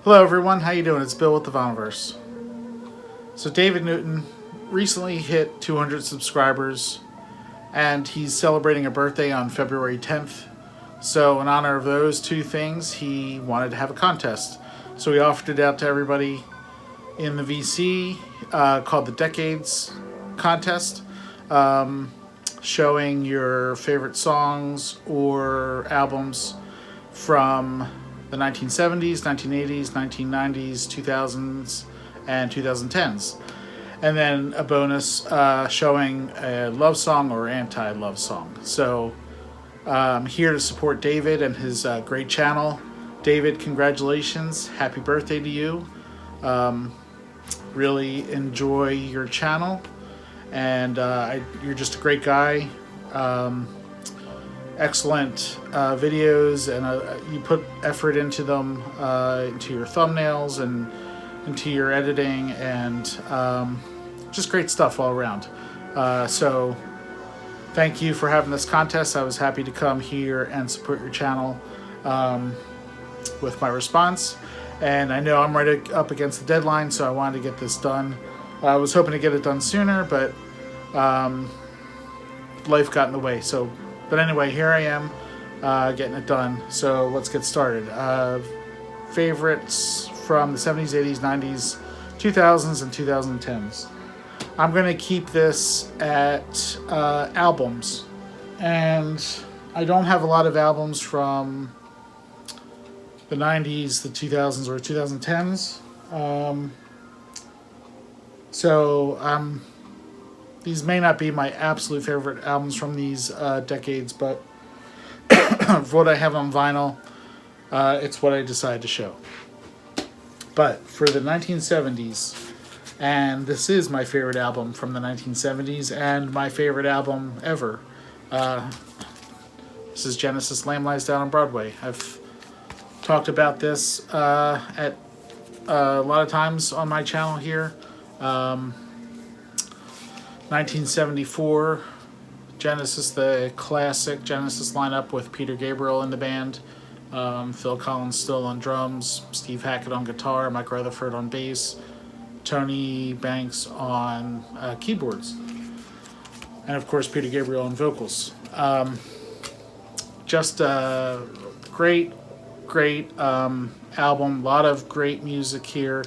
Hello everyone, how you doing? It's Bill with the Voniverse. So David Newton recently hit 200 subscribers and he's celebrating a birthday on February 10th. So in honor of those two things, he wanted to have a contest. So he offered it out to everybody in the VC called the Decades Contest, showing your favorite songs or albums from the 1970s, 1980s, 1990s, 2000s, and 2010s. And then a bonus showing a love song or anti-love song. So I'm here to support David and his great channel. David, congratulations. Happy birthday to you. Really enjoy your channel. And you're just a great guy. Excellent videos, and you put effort into them, into your thumbnails and into your editing, and just great stuff all around. So thank you for having this contest. I was happy to come here and support your channel with my response, and I know I'm right up against the deadline, so I wanted to get this done. I was hoping to get it done sooner, but life got in the way. But anyway, here I am getting it done. So let's get started. Favorites from the 70s, 80s, 90s, 2000s, and 2010s. I'm going to keep this at albums. And I don't have a lot of albums from the 90s, the 2000s, or 2010s. These may not be my absolute favorite albums from these decades, but for what I have on vinyl, it's what I decided to show. But for the 1970s, and this is my favorite album from the 1970s, and my favorite album ever. This is Genesis, Lamb Lies Down on Broadway. I've talked about this at a lot of times on my channel here. 1974, Genesis, the classic Genesis lineup with Peter Gabriel in the band, Phil Collins still on drums, Steve Hackett on guitar, Mike Rutherford on bass, Tony Banks on keyboards, and of course Peter Gabriel on vocals. Just a great album, a lot of great music here.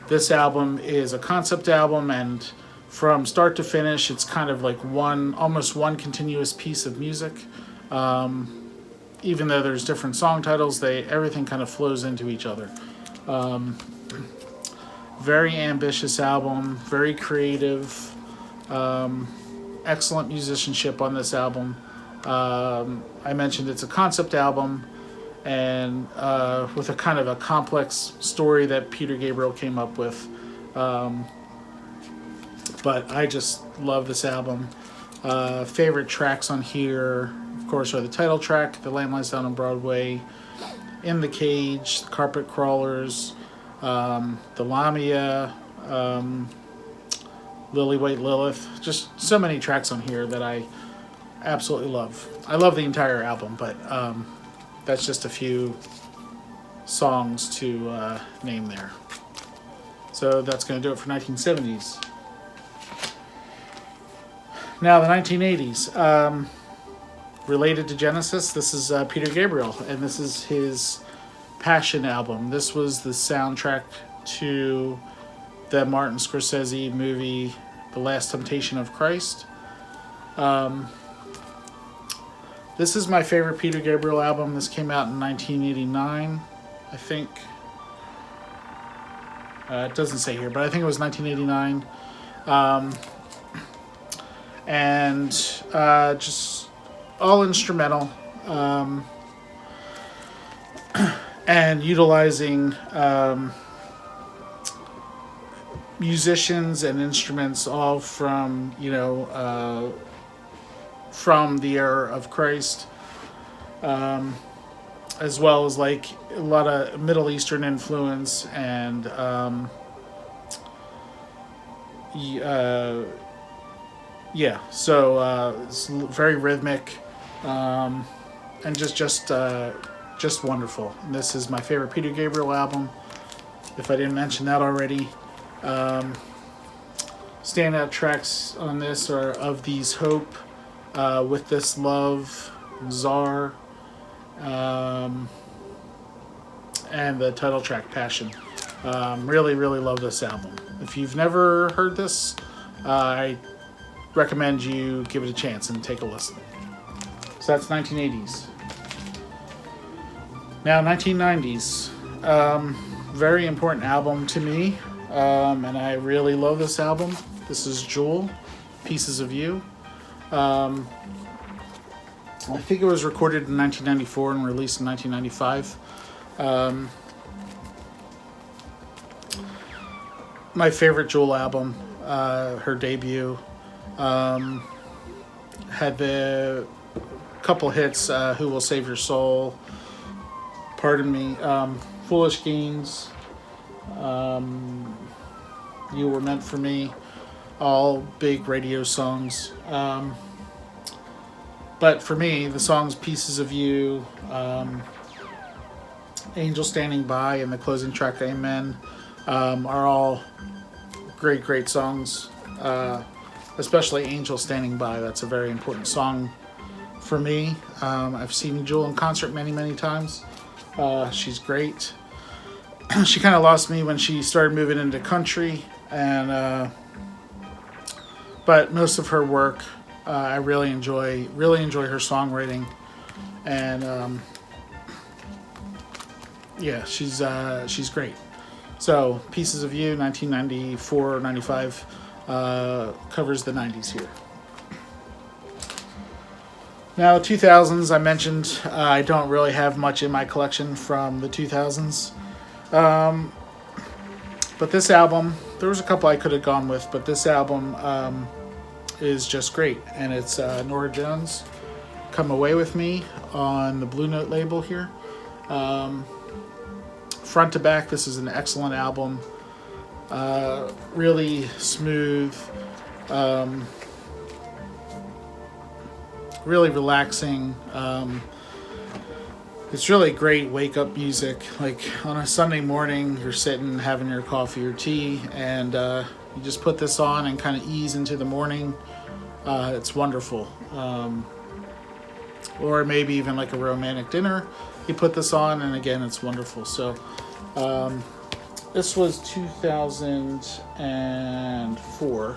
This album is a concept album, and from start to finish, it's kind of like almost one continuous piece of music. Even though there's different song titles, everything kind of flows into each other. Very ambitious album, very creative, excellent musicianship on this album. I mentioned it's a concept album, and with a kind of a complex story that Peter Gabriel came up with. But I just love this album. Favorite tracks on here, of course, are the title track, The Lamb Lies Down on Broadway, In the Cage, The Carpet Crawlers, The Lamia, Lily White Lilith. Just so many tracks on here that I absolutely love. I love the entire album, but that's just a few songs to name there. So that's going to do it for 1970s. Now, the 1980s, related to Genesis, this is Peter Gabriel, and this is his Passion album. This was the soundtrack to the Martin Scorsese movie, The Last Temptation of Christ. This is my favorite Peter Gabriel album. This came out in 1989, I think. It doesn't say here, but I think it was 1989. And just all instrumental, and utilizing musicians and instruments all from from the era of Christ, as well as like a lot of Middle Eastern influence and it's very rhythmic, and just wonderful. And this is my favorite Peter Gabriel album. if I didn't mention that already. Standout tracks on this are Of These Hope, With This Love, Czar, and the title track Passion. Really, really love this album. If you've never heard this, I recommend you give it a chance and take a listen. So that's 1980s. Now 1990s. Very important album to me, and I really love this album. This is Jewel, Pieces of You. I think it was recorded in 1994 and released in 1995. My favorite Jewel album, her debut. Had the couple hits, Who Will Save Your Soul, Pardon Me, Foolish Games, You Were Meant for Me, all big radio songs. But for me, the songs Pieces of You, Angel Standing By, and the closing track Amen are all great, great songs. Especially Angel Standing By. That's a very important song for me. I've seen Jewel in concert many, many times. She's great. She kind of lost me when she started moving into country, and but most of her work I really enjoy her songwriting, and yeah, she's great. So Pieces of You, 1994 95, covers the 90s here. Now, 2000s, I mentioned I don't really have much in my collection from the 2000s. But this album, there was a couple I could have gone with, but this album is just great. And it's Norah Jones, Come Away With Me, on the Blue Note label here. Front to back, this is an excellent album. Really smooth, really relaxing. It's really great wake-up music. Like on a Sunday morning, you're sitting having your coffee or tea, and you just put this on and kind of ease into the morning. It's wonderful. Or maybe even like a romantic dinner, you put this on, and again, it's wonderful. So this was 2004.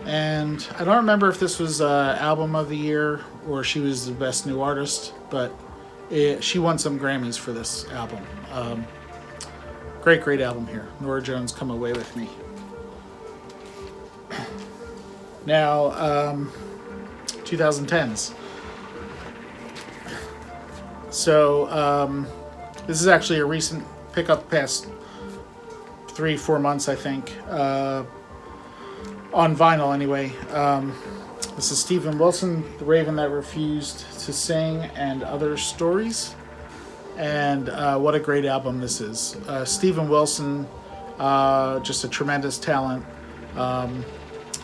And I don't remember if this was album of the year or she was the best new artist, but she won some Grammys for this album. Great album here. Norah Jones, Come Away With Me. Now, 2010s. So this is actually a recent pickup, past 3-4 months, I think. On vinyl, anyway. This is Steven Wilson, The Raven That Refused to Sing, and Other Stories. And what a great album this is. Steven Wilson, just a tremendous talent.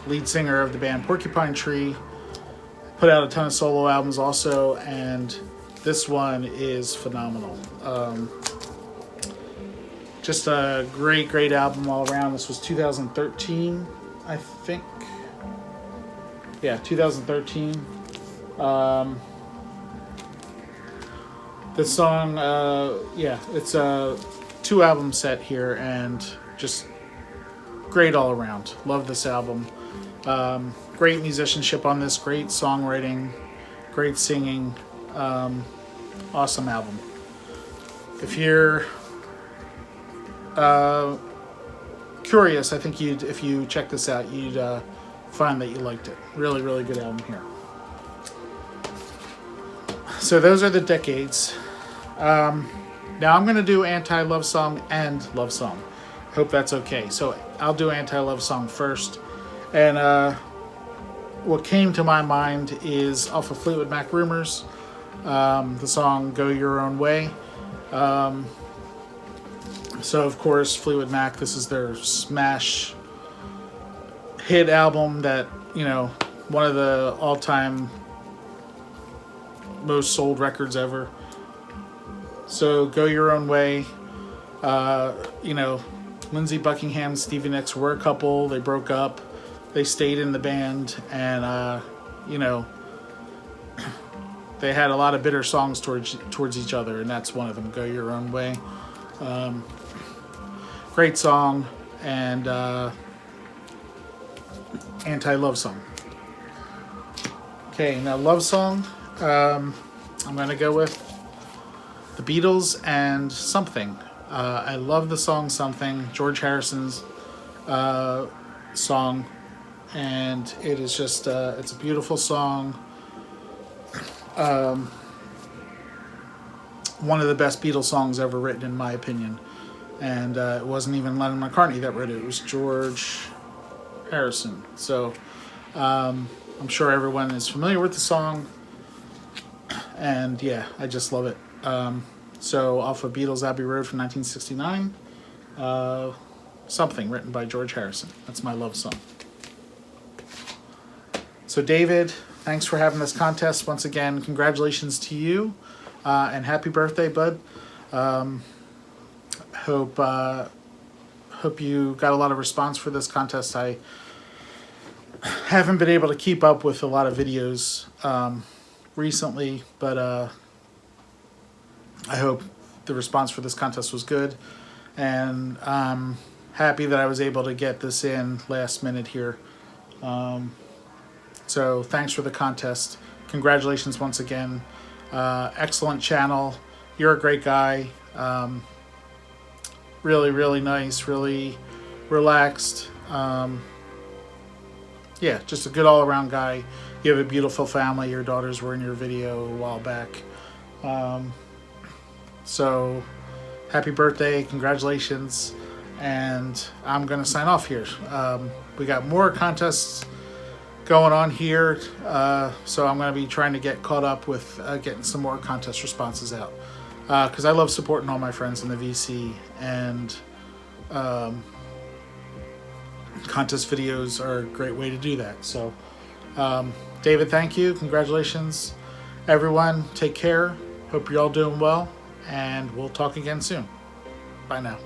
Lead singer of the band Porcupine Tree. Put out a ton of solo albums also, and this one is phenomenal. Just a great album all around. This was 2013. I think, yeah, 2013. The song, it's a 2-album set here, and just great all around. Love this album. Great musicianship on this, great songwriting, great singing. Awesome album. If you're curious, I think if you check this out, you'd find that you liked it. Really good album here. So those are the decades. Now I'm going to do anti-love song and love song. Hope that's okay. So I'll do anti-love song first. And what came to my mind is off of Fleetwood Mac Rumors, the song Go Your Own Way. So, of course, Fleetwood Mac, this is their smash hit album that, one of the all-time most sold records ever. So, Go Your Own Way. You know, Lindsey Buckingham and Stevie Nicks were a couple. They broke up. They stayed in the band, and you know, they had a lot of bitter songs towards each other, and that's one of them. Go Your Own Way. Great song, and anti-love song. Okay, now love song. I'm gonna go with the Beatles and Something. I love the song Something, George Harrison's song, and it is just it's a beautiful song. One of the best Beatles songs ever written, in my opinion. And it wasn't even Lennon McCartney that wrote it. It was George Harrison. So I'm sure everyone is familiar with the song. And yeah, I just love it. So off of Beatles Abbey Road from 1969. Something, written by George Harrison. That's my love song. So David, thanks for having this contest once again. Congratulations to you. And happy birthday, bud. Hope you got a lot of response for this contest. I haven't been able to keep up with a lot of videos recently, but I hope the response for this contest was good, and I'm happy that I was able to get this in last minute here. So thanks for the contest. Congratulations once again. Excellent channel. You're a great guy. Really, really nice, really relaxed. Yeah, just a good all-around guy. You have a beautiful family. Your daughters were in your video a while back. So, happy birthday, congratulations, and I'm going to sign off here. We got more contests going on here, so I'm going to be trying to get caught up with getting some more contest responses out. Because I love supporting all my friends in the VC, and contest videos are a great way to do that. So, David, thank you. Congratulations. Everyone, take care. Hope you're all doing well, and we'll talk again soon. Bye now.